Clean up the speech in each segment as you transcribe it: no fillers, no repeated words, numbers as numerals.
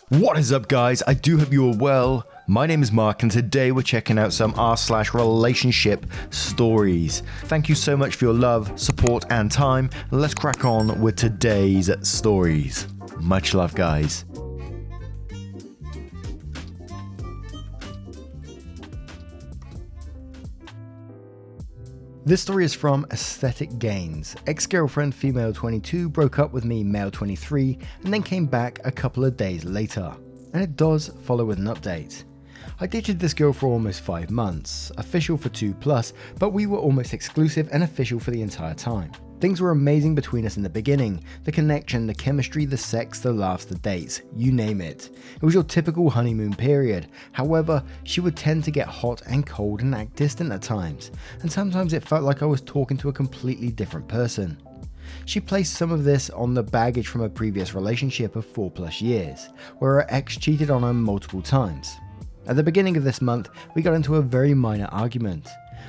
What is up, guys? I do hope you are well. My name is Mark, and today we're checking out some r/relationship stories. Thank you so much for your love, support, and time. Let's crack on with today's stories. Much love, guys. This story is from Aesthetic Gains. Ex-girlfriend female 22 broke up with me male 23 and then came back a couple of days later. And it does follow with an update. I dated this girl for almost 5 months, official for 2+, but we were almost exclusive and official for the entire time. Things were amazing between us in the beginning. The connection, the chemistry, the sex, the laughs, the dates, you name it. It was your typical honeymoon period. However, she would tend to get hot and cold and act distant at times, and sometimes it felt like I was talking to a completely different person. She placed some of this on the baggage from a previous relationship of 4+ years, where her ex cheated on her multiple times. At the beginning of this month, we got into a very minor argument.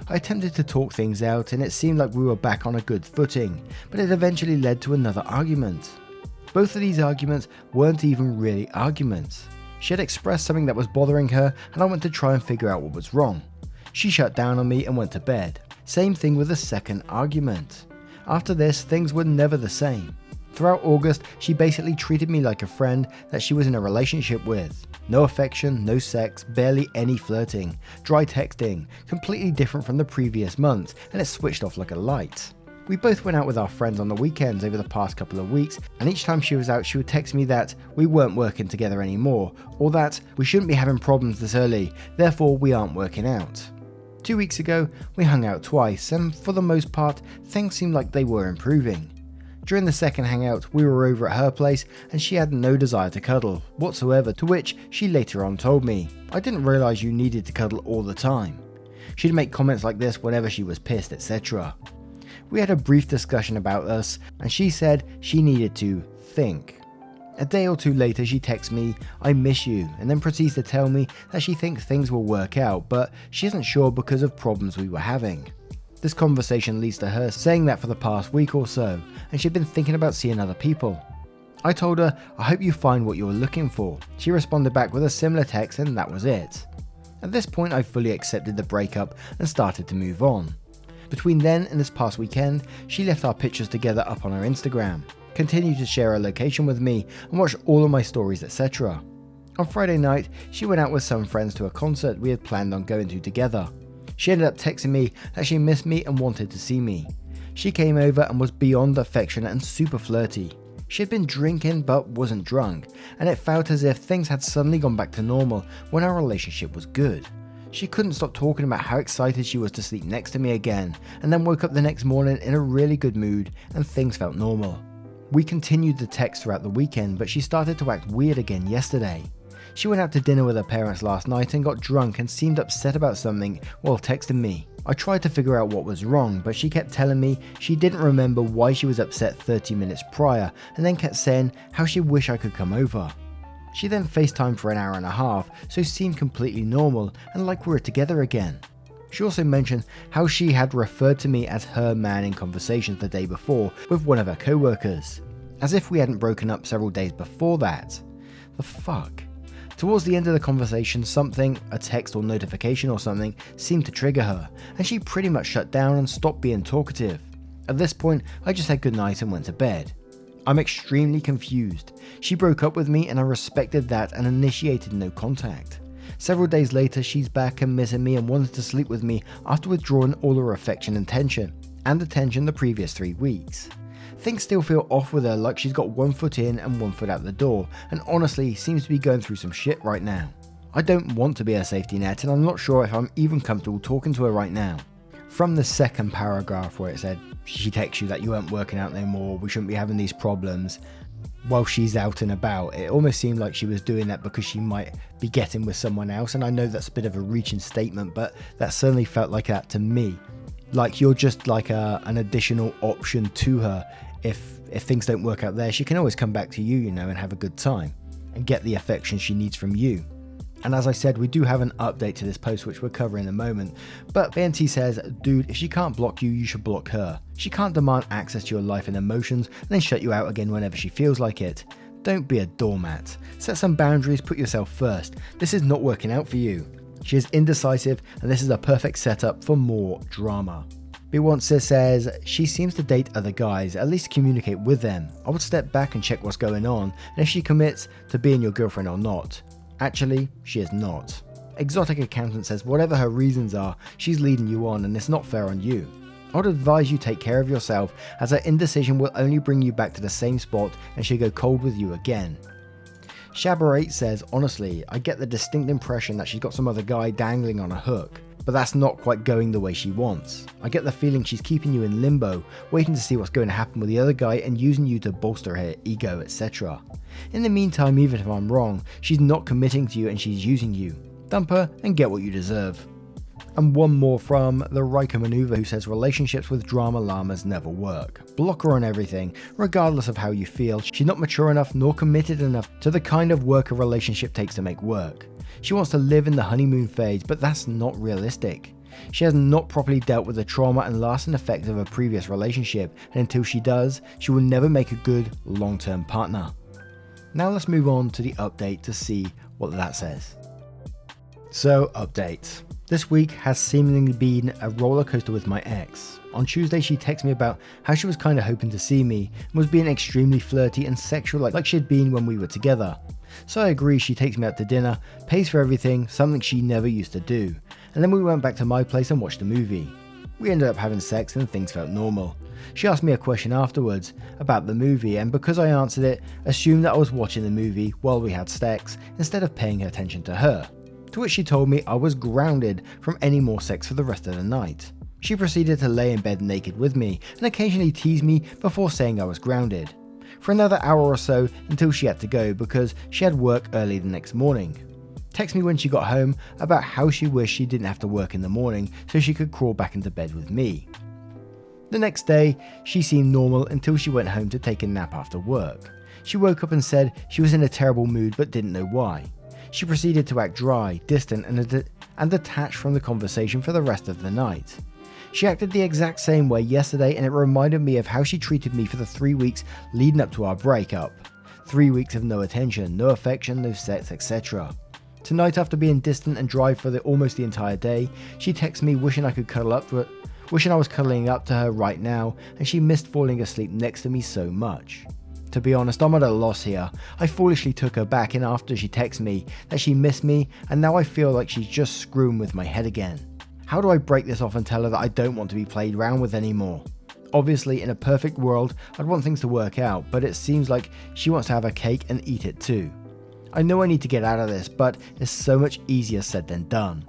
I attempted to talk things out and it seemed like we were back on a good footing, but it eventually led to another argument. Both of these arguments weren't even really arguments. She had expressed something that was bothering her and I went to try and figure out what was wrong. She shut down on me and went to bed. Same thing with the second argument. After this, things were never the same. Throughout August, she basically treated me like a friend that she was in a relationship with. No affection, no sex, barely any flirting, dry texting, completely different from the previous months, and it switched off like a light. We both went out with our friends on the weekends over the past couple of weeks, and each time she was out she would text me that we weren't working together anymore, or that we shouldn't be having problems this early, therefore we aren't working out. 2 weeks ago, we hung out twice, and for the most part, things seemed like they were improving. During the second hangout, we were over at her place and she had no desire to cuddle whatsoever, to which she later on told me, "I didn't realise you needed to cuddle all the time." She'd make comments like this whenever she was pissed, etc. We had a brief discussion about us and she said she needed to think. A day or two later she texts me, "I miss you," and then proceeds to tell me that she thinks things will work out, but she isn't sure because of problems we were having. This conversation leads to her saying that for the past week or so, and she'd been thinking about seeing other people. I told her, "I hope you find what you're looking for." She responded back with a similar text and that was it. At this point I fully accepted the breakup and started to move on. Between then and this past weekend, she left our pictures together up on her Instagram, continued to share her location with me and watched all of my stories, etc. On Friday night, she went out with some friends to a concert we had planned on going to together. She ended up texting me that she missed me and wanted to see me. She came over and was beyond affectionate and super flirty. She had been drinking but wasn't drunk, and it felt as if things had suddenly gone back to normal when our relationship was good. She couldn't stop talking about how excited she was to sleep next to me again, and then woke up the next morning in a really good mood and things felt normal. We continued to text throughout the weekend, but she started to act weird again yesterday. She went out to dinner with her parents last night and got drunk and seemed upset about something while texting me. I tried to figure out what was wrong, but she kept telling me she didn't remember why she was upset 30 minutes prior and then kept saying how she wished I could come over. She then FaceTimed for an hour and a half, so seemed completely normal and like we were together again. She also mentioned how she had referred to me as her man in conversations the day before with one of her co-workers, as if we hadn't broken up several days before that. The fuck? Towards the end of the conversation, something, a text or notification or something, seemed to trigger her, and she pretty much shut down and stopped being talkative. At this point, I just said goodnight and went to bed. I'm extremely confused. She broke up with me and I respected that and initiated no contact. Several days later, she's back and missing me and wanted to sleep with me after withdrawing all her affection and attention the previous 3 weeks. Things still feel off with her, like she's got one foot in and one foot out the door, and honestly seems to be going through some shit right now. I don't want to be a safety net and I'm not sure if I'm even comfortable talking to her right now. From the second paragraph where it said, she texts you that you weren't working out no more, we shouldn't be having these problems, while she's out and about, it almost seemed like she was doing that because she might be getting with someone else, and I know that's a bit of a reaching statement, but that certainly felt like that to me. Like you're just like an additional option to her. If things don't work out there, she can always come back to you, you know, and have a good time and get the affection she needs from you. And as I said, we do have an update to this post which we'll cover in a moment, but BNT says, "Dude, if she can't block you, you should block her. She can't demand access to your life and emotions and then shut you out again whenever she feels like it. Don't be a doormat. Set some boundaries, put yourself first. This is not working out for you. She is indecisive, and this is a perfect setup for more drama. Beyonce says, she seems to date other guys, at least communicate with them. I would step back and check what's going on, and if she commits to being your girlfriend or not. Actually, she is not. Exotic Accountant says whatever her reasons are, she's leading you on and it's not fair on you. I would advise you take care of yourself, as her indecision will only bring you back to the same spot and she'll go cold with you again. Shabba8 says, honestly, I get the distinct impression that she's got some other guy dangling on a hook, but that's not quite going the way she wants. I get the feeling she's keeping you in limbo, waiting to see what's going to happen with the other guy and using you to bolster her ego, etc. In the meantime, even if I'm wrong, she's not committing to you and she's using you. Dump her and get what you deserve. And one more from the Riker Maneuver, who says relationships with drama llamas never work. Block her on everything, regardless of how you feel. She's not mature enough nor committed enough to the kind of work a relationship takes to make work. She wants to live in the honeymoon phase, but that's not realistic. She has not properly dealt with the trauma and lasting effects of a previous relationship, and until she does, she will never make a good long-term partner. Now let's move on to the update to see what that says. So, updates. This week has seemingly been a roller coaster with my ex. On Tuesday, she texted me about how she was kind of hoping to see me and was being extremely flirty and sexual like she had been when we were together. So I agree, she takes me out to dinner, pays for everything, something she never used to do. And then we went back to my place and watched a movie. We ended up having sex and things felt normal. She asked me a question afterwards about the movie, and because I answered it, assumed that I was watching the movie while we had sex instead of paying attention to her. To which she told me I was grounded from any more sex for the rest of the night. She proceeded to lay in bed naked with me and occasionally tease me before saying I was grounded. For another hour or so until she had to go because she had work early the next morning. Text me when she got home about how she wished she didn't have to work in the morning so she could crawl back into bed with me. The next day, she seemed normal until she went home to take a nap after work. She woke up and said she was in a terrible mood but didn't know why. She proceeded to act dry, distant, and detached from the conversation for the rest of the night. She acted the exact same way yesterday, and it reminded me of how she treated me for the 3 weeks leading up to our breakup. 3 weeks of no attention, no affection, no sex, etc. Tonight, after being distant and dry for almost the entire day, she texted me wishing I was cuddling up to her right now, and she missed falling asleep next to me so much. To be honest, I'm at a loss here. I foolishly took her back in after she texted me that she missed me, and now I feel like she's just screwing with my head again. How do I break this off and tell her that I don't want to be played around with anymore? Obviously, in a perfect world, I'd want things to work out, but it seems like she wants to have her cake and eat it too. I know I need to get out of this, but it's so much easier said than done.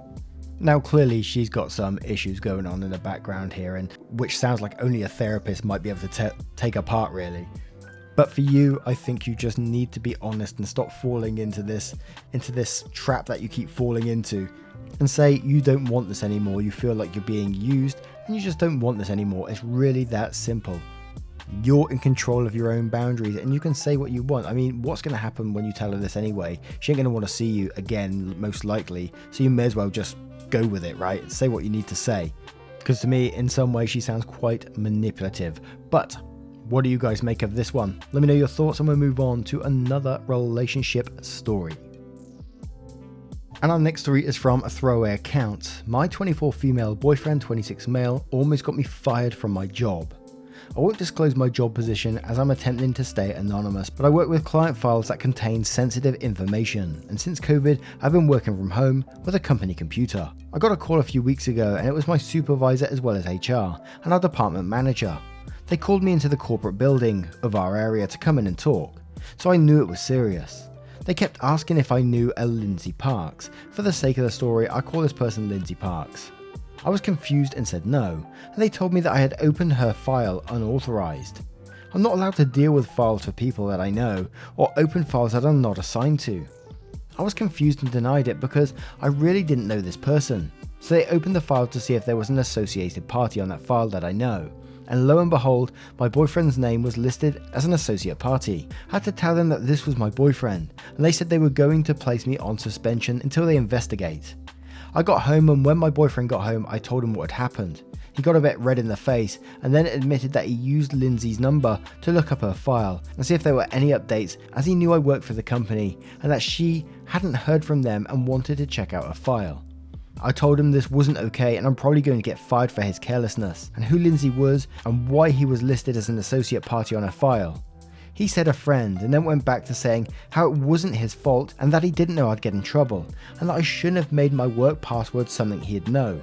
Now clearly she's got some issues going on in the background here, and which sounds like only a therapist might be able to take apart really. But for you, I think you just need to be honest and stop falling into this trap that you keep falling into, and say you don't want this anymore, you feel like you're being used and you just don't want this anymore. It's really that simple. You're in control of your own boundaries and you can say what you want. I mean, what's going to happen when you tell her this anyway? She ain't going to want to see you again, most likely, so you may as well just go with it, right? Say what you need to say. Because to me, in some way, she sounds quite manipulative. But what do you guys make of this one? Let me know your thoughts and we'll move on to another relationship story. And our next story is from a throwaway account. My 24 female boyfriend, 26 male, almost got me fired from my job. I won't disclose my job position as I'm attempting to stay anonymous, but I work with client files that contain sensitive information, and since COVID, I've been working from home with a company computer. I got a call a few weeks ago and it was my supervisor as well as HR and our department manager. They called me into the corporate building of our area to come in and talk, so I knew it was serious. They kept asking if I knew a Lindsay Parks. For the sake of the story, I call this person Lindsay Parks. I was confused and said no, and they told me that I had opened her file unauthorized. I'm not allowed to deal with files for people that I know, or open files that I'm not assigned to. I was confused and denied it because I really didn't know this person. So they opened the file to see if there was an associated party on that file that I know. And lo and behold, my boyfriend's name was listed as an associate party. I had to tell them that this was my boyfriend, and they said they were going to place me on suspension until they investigate. I got home, and when my boyfriend got home, I told him what had happened. He got a bit red in the face and then admitted that he used Lindsay's number to look up her file and see if there were any updates, as he knew I worked for the company and that she hadn't heard from them and wanted to check out her file. I told him this wasn't okay and I'm probably going to get fired for his carelessness, and who Lindsay was and why he was listed as an associate party on her file. He said a friend, and then went back to saying how it wasn't his fault and that he didn't know I'd get in trouble, and that I shouldn't have made my work password something he'd know.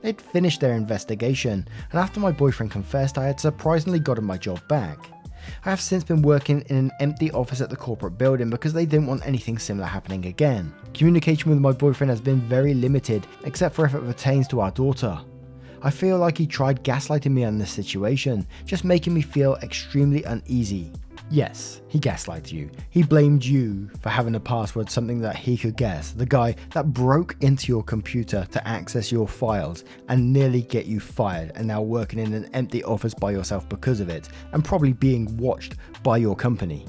They'd finished their investigation, and after my boyfriend confessed, I had surprisingly gotten my job back. I have since been working in an empty office at the corporate building because they didn't want anything similar happening again. Communication with my boyfriend has been very limited, except for if it pertains to our daughter. I feel like he tried gaslighting me on this situation, just making me feel extremely uneasy. Yes, he gaslighted you. He blamed you for having a password, something that he could guess. The guy that broke into your computer to access your files and nearly get you fired, and now working in an empty office by yourself because of it, and probably being watched by your company.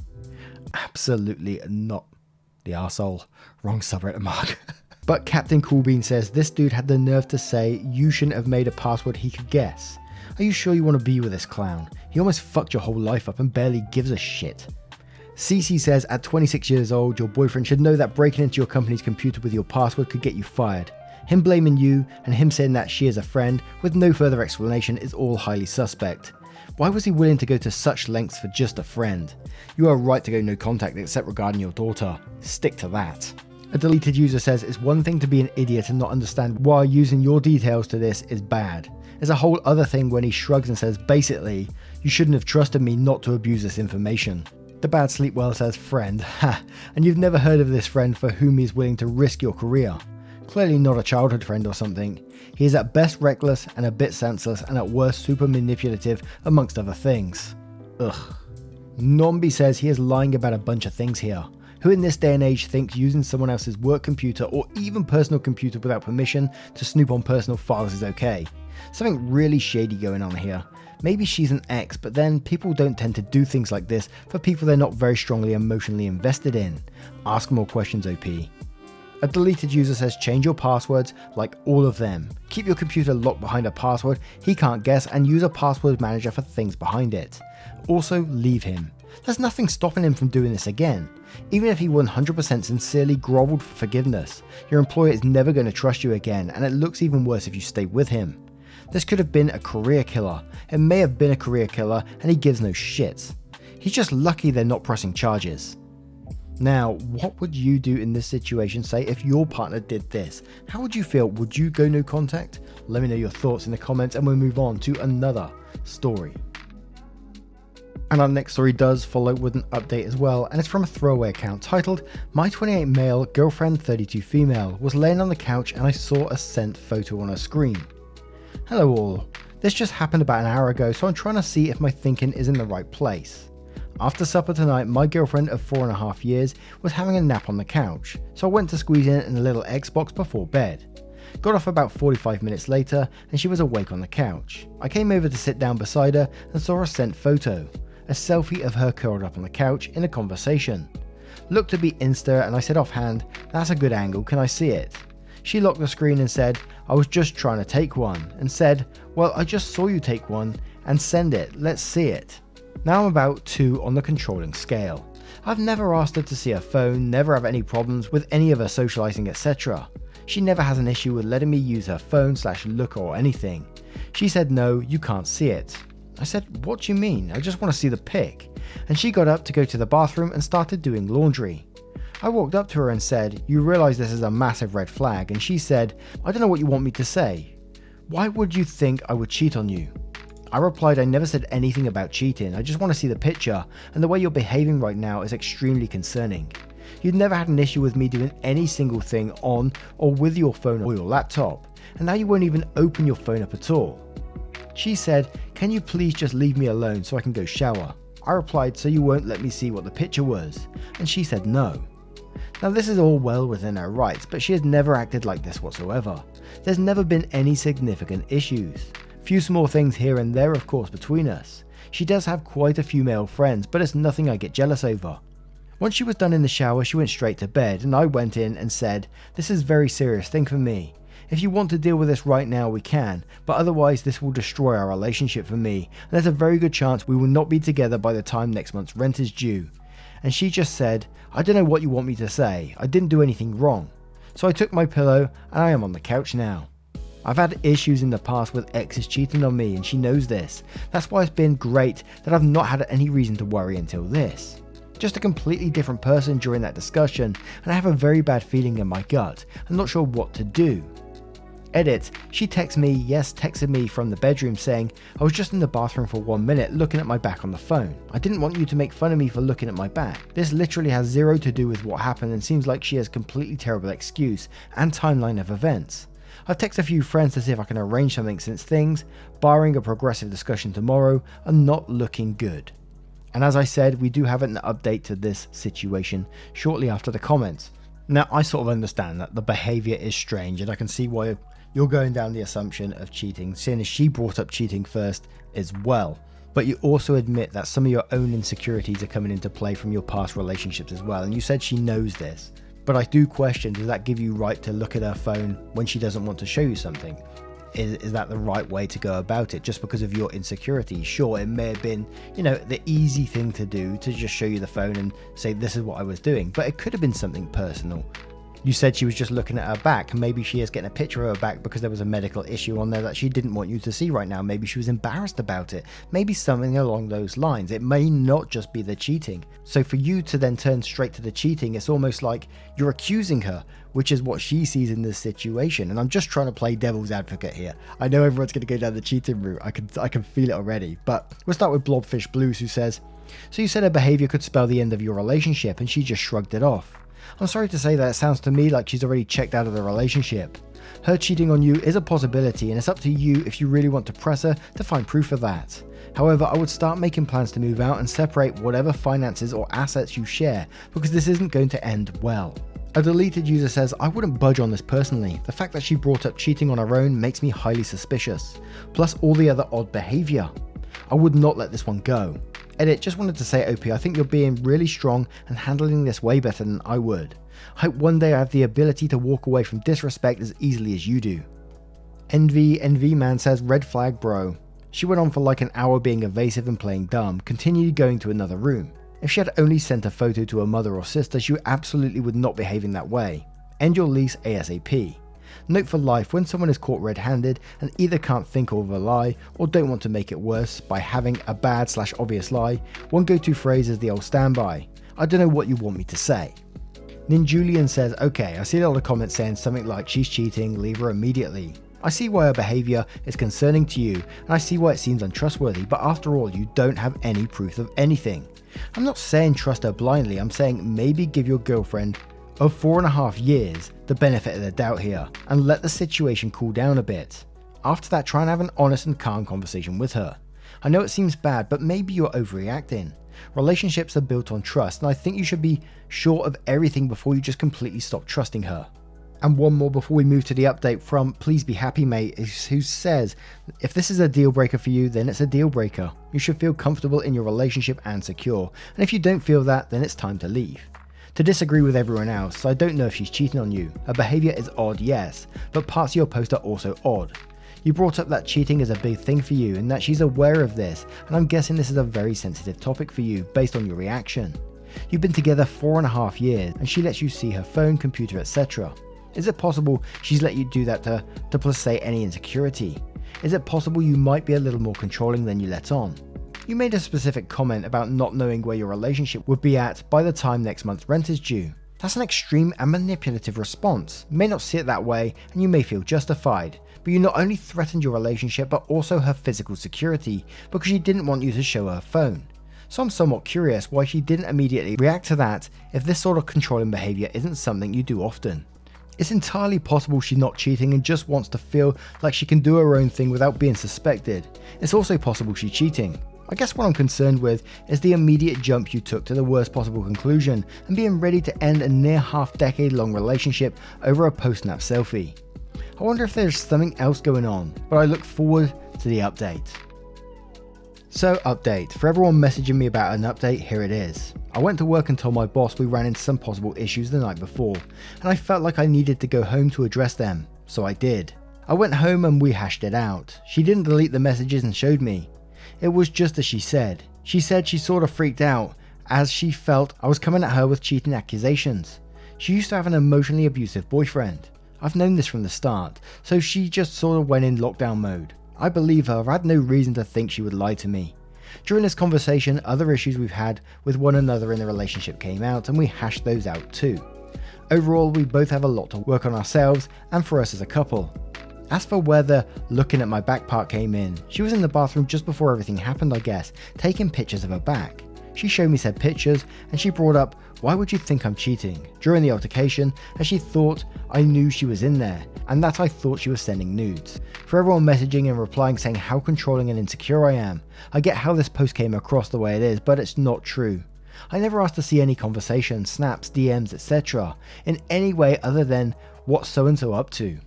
Absolutely not. The arsehole. Wrong subreddit mark. But Captain Coolbean says this dude had the nerve to say you shouldn't have made a password he could guess. Are you sure you want to be with this clown? He almost fucked your whole life up and barely gives a shit. Cece says at 26 years old, your boyfriend should know that breaking into your company's computer with your password could get you fired. Him blaming you and him saying that she is a friend with no further explanation is all highly suspect. Why was he willing to go to such lengths for just a friend? You are right to go no contact except regarding your daughter. Stick to that. A deleted user says it's one thing to be an idiot and not understand why using your details to this is bad. There's a whole other thing when he shrugs and says basically, you shouldn't have trusted me not to abuse this information. The Bad Sleep Well says friend, ha, and you've never heard of this friend for whom he is willing to risk your career. Clearly not a childhood friend or something. He is at best reckless and a bit senseless, and at worst super manipulative amongst other things. Ugh. Nombi says he is lying about a bunch of things here. Who in this day and age thinks using someone else's work computer or even personal computer without permission to snoop on personal files is okay? Something really shady going on here. Maybe she's an ex, but then people don't tend to do things like this for people they're not very strongly emotionally invested in. Ask more questions, OP. A deleted user says change your passwords like all of them. Keep your computer locked behind a password he can't guess and use a password manager for things behind it. Also, leave him. There's nothing stopping him from doing this again. Even if he 100% sincerely groveled for forgiveness, your employer is never going to trust you again, and it looks even worse if you stay with him. This could have been a career killer. It may have been a career killer and he gives no shits. He's just lucky they're not pressing charges. Now, what would you do in this situation, say if your partner did this? How would you feel? Would you go no contact? Let me know your thoughts in the comments and we'll move on to another story. And our next story does follow with an update as well, and it's from a throwaway account titled, My 28 male, girlfriend 32 female, was laying on the couch and I saw a sent photo on her screen. Hello all, this just happened about an hour ago, so I'm trying to see if my thinking is in the right place. After supper tonight, my girlfriend of 4.5 years was having a nap on the couch, so I went to squeeze in a little Xbox before bed. Got off about 45 minutes later and she was awake on the couch. I came over to sit down beside her and saw a sent photo. A selfie of her curled up on the couch in a conversation. Looked to be Insta and I said offhand, that's a good angle, can I see it? She locked the screen and said, I was just trying to take one, and said, well, I just saw you take one and send it, let's see it. Now I'm about 2 on the controlling scale. I've never asked her to see her phone, never have any problems with any of her socializing, etc. She never has an issue with letting me use her phone / look or anything. She said no, you can't see it. I said, what do you mean? I just want to see the pic. And she got up to go to the bathroom and started doing laundry. I walked up to her and said, you realize this is a massive red flag? And she said, I don't know what you want me to say. Why would you think I would cheat on you? I replied, I never said anything about cheating. I just want to see the picture, and the way you're behaving right now is extremely concerning. You'd never had an issue with me doing any single thing on or with your phone or your laptop, and now you won't even open your phone up at all. She said, can you please just leave me alone so I can go shower? I replied, so you won't let me see what the picture was? And she said no. Now this is all well within her rights, but she has never acted like this whatsoever. There's never been any significant issues. Few small things here and there of course between us. She does have quite a few male friends, but it's nothing I get jealous over. Once she was done in the shower, she went straight to bed and I went in and said, this is a very serious thing for me. If you want to deal with this right now, we can, but otherwise this will destroy our relationship for me, and there's a very good chance we will not be together by the time next month's rent is due. And she just said, I don't know what you want me to say, I didn't do anything wrong. So I took my pillow and I am on the couch now. I've had issues in the past with exes cheating on me and she knows this. That's why it's been great that I've not had any reason to worry until this. Just a completely different person during that discussion, and I have a very bad feeling in my gut. I'm not sure what to do. Edit, she texted me from the bedroom saying, I was just in the bathroom for 1 minute looking at my back on the phone. I didn't want you to make fun of me for looking at my back. This literally has zero to do with what happened and seems like she has a completely terrible excuse and timeline of events. I've texted a few friends to see if I can arrange something since things, barring a progressive discussion tomorrow, are not looking good. And as I said, we do have an update to this situation shortly after the comments. Now, I sort of understand that the behaviour is strange, and I can see why you're going down the assumption of cheating, seeing as she brought up cheating first as well. But you also admit that some of your own insecurities are coming into play from your past relationships as well, and you said she knows this. But I do question, does that give you right to look at her phone when she doesn't want to show you something? Is that the right way to go about it, just because of your insecurity? Sure, it may have been, the easy thing to do to just show you the phone and say this is what I was doing, but it could have been something personal. You said she was just looking at her back. Maybe she is getting a picture of her back because there was a medical issue on there that she didn't want you to see right now. Maybe she was embarrassed about it. Maybe something along those lines. It may not just be the cheating. So for you to then turn straight to the cheating, it's almost like you're accusing her, which is what she sees in this situation. And I'm just trying to play devil's advocate here. I know everyone's going to go down the cheating route. I can feel it already. But we'll start with Blobfish Blues, who says, so you said her behavior could spell the end of your relationship and she just shrugged it off. I'm sorry to say that it sounds to me like she's already checked out of the relationship. Her cheating on you is a possibility, and it's up to you if you really want to press her to find proof of that. However, I would start making plans to move out and separate whatever finances or assets you share, because this isn't going to end well. A deleted user says, I wouldn't budge on this personally. The fact that she brought up cheating on her own makes me highly suspicious, plus all the other odd behaviour. I would not let this one go. Edit, just wanted to say, OP, I think you're being really strong and handling this way better than I would. I hope one day I have the ability to walk away from disrespect as easily as you do. NV Man says, red flag bro. She went on for like an hour being evasive and playing dumb, continued going to another room. If she had only sent a photo to her mother or sister, she absolutely would not behave in that way. End your lease ASAP. Note for life, when someone is caught red-handed and either can't think of a lie or don't want to make it worse by having a bad/obvious lie, one go-to phrase is the old standby. I don't know what you want me to say. Ninjulian says, okay, I see a lot of comments saying something like she's cheating, leave her immediately. I see why her behaviour is concerning to you and I see why it seems untrustworthy, but after all you don't have any proof of anything. I'm not saying trust her blindly, I'm saying maybe give your girlfriend of 4.5 years the benefit of the doubt here and let the situation cool down a bit. After that, try and have an honest and calm conversation with her. I know it seems bad, but maybe you're overreacting. Relationships are built on trust, and I think you should be sure of everything before you just completely stop trusting her. And one more before we move to the update from Please Be Happy Mate, who says, if this is a deal breaker for you, then it's a deal breaker. You should feel comfortable in your relationship and secure, and if you don't feel that, then it's time to leave. To disagree with everyone else, I don't know if she's cheating on you. Her behaviour is odd, yes, but parts of your post are also odd. You brought up that cheating is a big thing for you and that she's aware of this, and I'm guessing this is a very sensitive topic for you based on your reaction. You've been together 4.5 years and she lets you see her phone, computer, etc. Is it possible she's let you do that to placate any insecurity? Is it possible you might be a little more controlling than you let on? You made a specific comment about not knowing where your relationship would be at by the time next month's rent is due. That's an extreme and manipulative response. You may not see it that way and you may feel justified, but you not only threatened your relationship but also her physical security because she didn't want you to show her phone. So I'm somewhat curious why she didn't immediately react to that if this sort of controlling behaviour isn't something you do often. It's entirely possible she's not cheating and just wants to feel like she can do her own thing without being suspected. It's also possible she's cheating. I guess what I'm concerned with is the immediate jump you took to the worst possible conclusion and being ready to end a near half-decade long relationship over a post-nap selfie. I wonder if there's something else going on, but I look forward to the update. So update, for everyone messaging me about an update, here it is. I went to work and told my boss we ran into some possible issues the night before, and I felt like I needed to go home to address them. So I did. I went home and we hashed it out. She didn't delete the messages and showed me. It was just as she said. She said she sort of freaked out as she felt I was coming at her with cheating accusations. She used to have an emotionally abusive boyfriend. I've known this from the start, so she just sort of went in lockdown mode. I believe her. I had no reason to think she would lie to me. During this conversation, other issues we've had with one another in the relationship came out and we hashed those out too. Overall, we both have a lot to work on ourselves and for us as a couple. As for where the looking at my back part came in, she was in the bathroom just before everything happened, I guess, taking pictures of her back. She showed me said pictures and she brought up, "Why would you think I'm cheating?" during the altercation, as she thought I knew she was in there and that I thought she was sending nudes. For everyone messaging and replying saying how controlling and insecure I am, I get how this post came across the way it is, but it's not true. I never asked to see any conversations, snaps, DMs, etc. in any way other than what's so and so up to.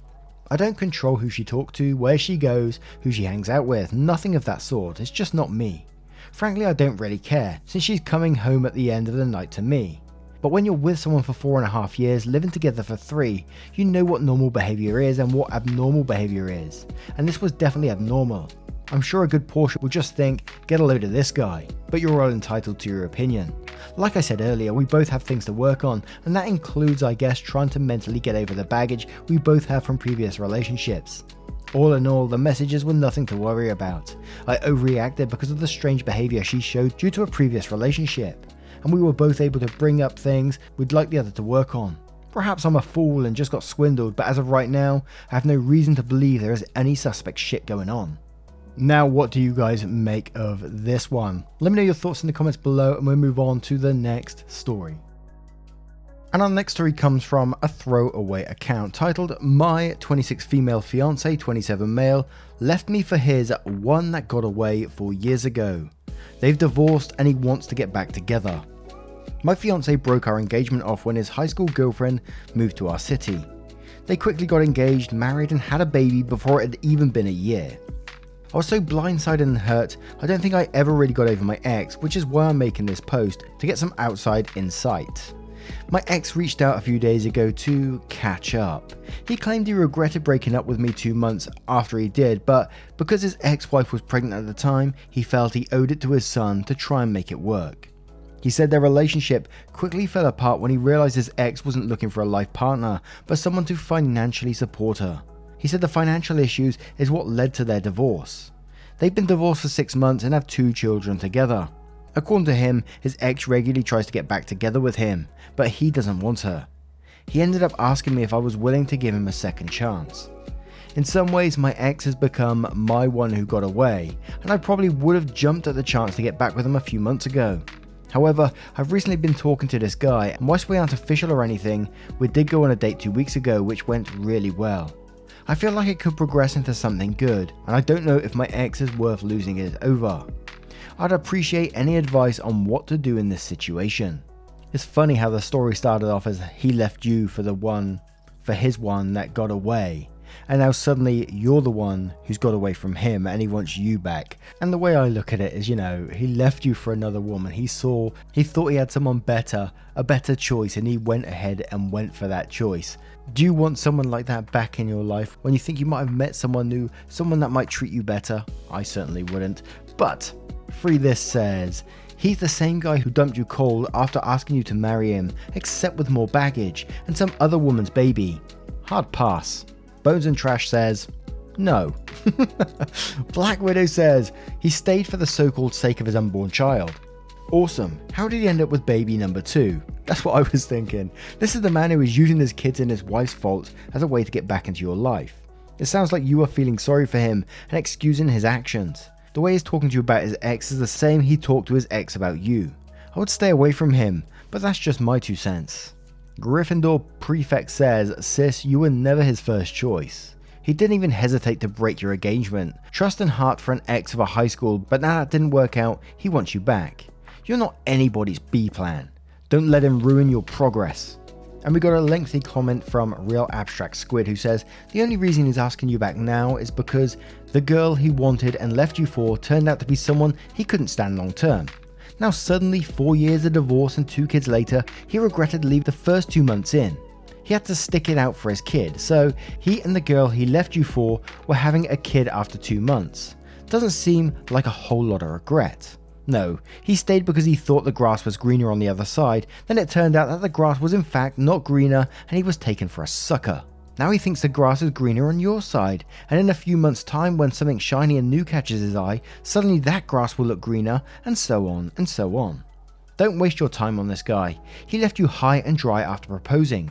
I don't control who she talks to, where she goes, who she hangs out with, nothing of that sort. It's just not me. Frankly, I don't really care, since she's coming home at the end of the night to me. But when you're with someone for 4.5 years, living together for 3, you know what normal behaviour is and what abnormal behaviour is. And this was definitely abnormal. I'm sure a good portion will just think, get a load of this guy, but you're all entitled to your opinion. Like I said earlier, we both have things to work on, and that includes, I guess, trying to mentally get over the baggage we both have from previous relationships. All in all, the messages were nothing to worry about. I overreacted because of the strange behaviour she showed due to a previous relationship, and we were both able to bring up things we'd like the other to work on. Perhaps I'm a fool and just got swindled, but as of right now, I have no reason to believe there is any suspect shit going on. Now, what do you guys make of this one? Let me know your thoughts in the comments below and we'll move on to the next story. And our next story comes from a throwaway account titled "My 26 female fiance, 27 male, left me for his one that got away 4 years ago. They've divorced and he wants to get back together. My fiance broke our engagement off when his high school girlfriend moved to our city. They quickly got engaged, married and had a baby before it had even been a year. I was so blindsided and hurt, I don't think I ever really got over my ex, which is why I'm making this post, to get some outside insight. My ex reached out a few days ago to catch up. He claimed he regretted breaking up with me 2 months after he did, but because his ex-wife was pregnant at the time, he felt he owed it to his son to try and make it work. He said their relationship quickly fell apart when he realized his ex wasn't looking for a life partner, but someone to financially support her. He said the financial issues is what led to their divorce. They've been divorced for 6 months and have 2 children together. According to him, his ex regularly tries to get back together with him, but he doesn't want her. He ended up asking me if I was willing to give him a second chance. In some ways, my ex has become my one who got away, and I probably would have jumped at the chance to get back with him a few months ago. However, I've recently been talking to this guy, and whilst we aren't official or anything, we did go on a date 2 weeks ago which went really well. I feel like it could progress into something good, and I don't know if my ex is worth losing it over. I'd appreciate any advice on what to do in this situation. It's funny how the story started off as he left you for his one that got away, and now suddenly you're the one who's got away from him and he wants you back. And the way I look at it is, he left you for another woman. He thought he had someone better, a better choice, and he went ahead and went for that choice. Do you want someone like that back in your life when you think you might have met someone new, someone that might treat you better? I certainly wouldn't. But Free This says, he's the same guy who dumped you cold after asking you to marry him, except with more baggage and some other woman's baby. Hard pass. Bones and Trash says, no. Black Widow says, he stayed for the so-called sake of his unborn child. Awesome. How did he end up with baby number 2? That's what I was thinking. This is the man who is using his kids and his wife's faults as a way to get back into your life. It sounds like you are feeling sorry for him and excusing his actions. The way he's talking to you about his ex is the same he talked to his ex about you. I would stay away from him, but that's just my 2 cents. Gryffindor Prefect says, sis, you were never his first choice. He didn't even hesitate to break your engagement. Trust and heart for an ex of a high school, but now that didn't work out, he wants you back. You're not anybody's B plan. Don't let him ruin your progress. And we got a lengthy comment from Real Abstract Squid who says, the only reason he's asking you back now is because the girl he wanted and left you for turned out to be someone he couldn't stand long term. Now suddenly 4 years of divorce and 2 kids later, he regretted leaving the first 2 months in. He had to stick it out for his kid, so he and the girl he left you for were having a kid after 2 months. Doesn't seem like a whole lot of regret. No, he stayed because he thought the grass was greener on the other side, then it turned out that the grass was in fact not greener and he was taken for a sucker. Now he thinks the grass is greener on your side, and in a few months' time when something shiny and new catches his eye, suddenly that grass will look greener, and so on and so on. Don't waste your time on this guy. He left you high and dry after proposing.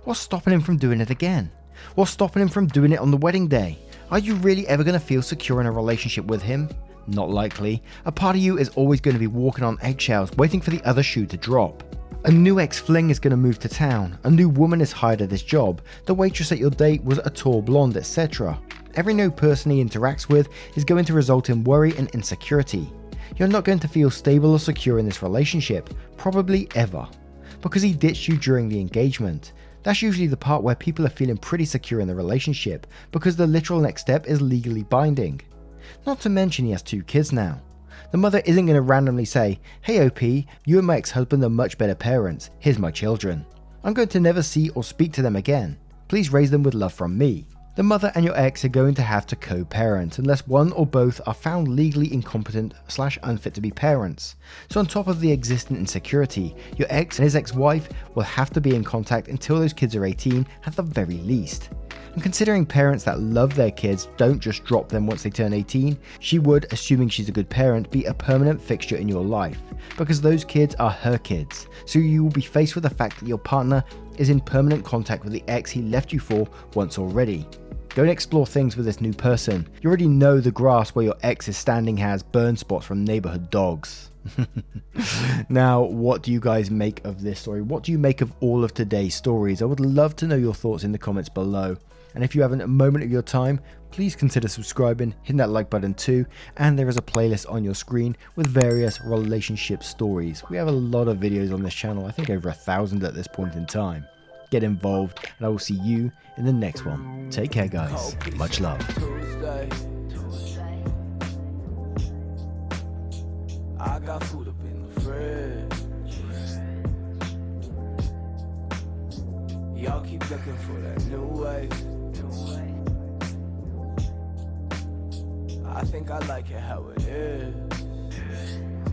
What's stopping him from doing it again? What's stopping him from doing it on the wedding day? Are you really ever going to feel secure in a relationship with him? Not likely. A part of you is always going to be walking on eggshells, waiting for the other shoe to drop. A new ex-fling is going to move to town, a new woman is hired at his job, the waitress at your date was a tall blonde, etc. Every new person he interacts with is going to result in worry and insecurity. You're not going to feel stable or secure in this relationship, probably ever. Because he ditched you during the engagement. That's usually the part where people are feeling pretty secure in the relationship, because the literal next step is legally binding. Not to mention he has 2 kids now. The mother isn't going to randomly say, "Hey OP, you and my ex-husband are much better parents, here's my children. I'm going to never see or speak to them again. Please raise them with love from me." The mother and your ex are going to have to co-parent unless one or both are found legally incompetent/unfit to be parents. So on top of the existing insecurity, your ex and his ex-wife will have to be in contact until those kids are 18 at the very least. And considering parents that love their kids don't just drop them once they turn 18, she would, assuming she's a good parent, be a permanent fixture in your life, because those kids are her kids, so you will be faced with the fact that your partner is in permanent contact with the ex he left you for once already. Go and explore things with this new person. You already know the grass where your ex is standing has burn spots from neighborhood dogs. Now, what do you guys make of this story? What do you make of all of today's stories? I would love to know your thoughts in the comments below. And if you have a moment of your time, please consider subscribing, hitting that like button too, and there is a playlist on your screen with various relationship stories. We have a lot of videos on this channel, I think over 1,000 at this point in time. Get involved, and I will see you in the next one. Take care, guys. Much love. I got food up in the fridge. Y'all keep looking for that new way. I think I like it how it is.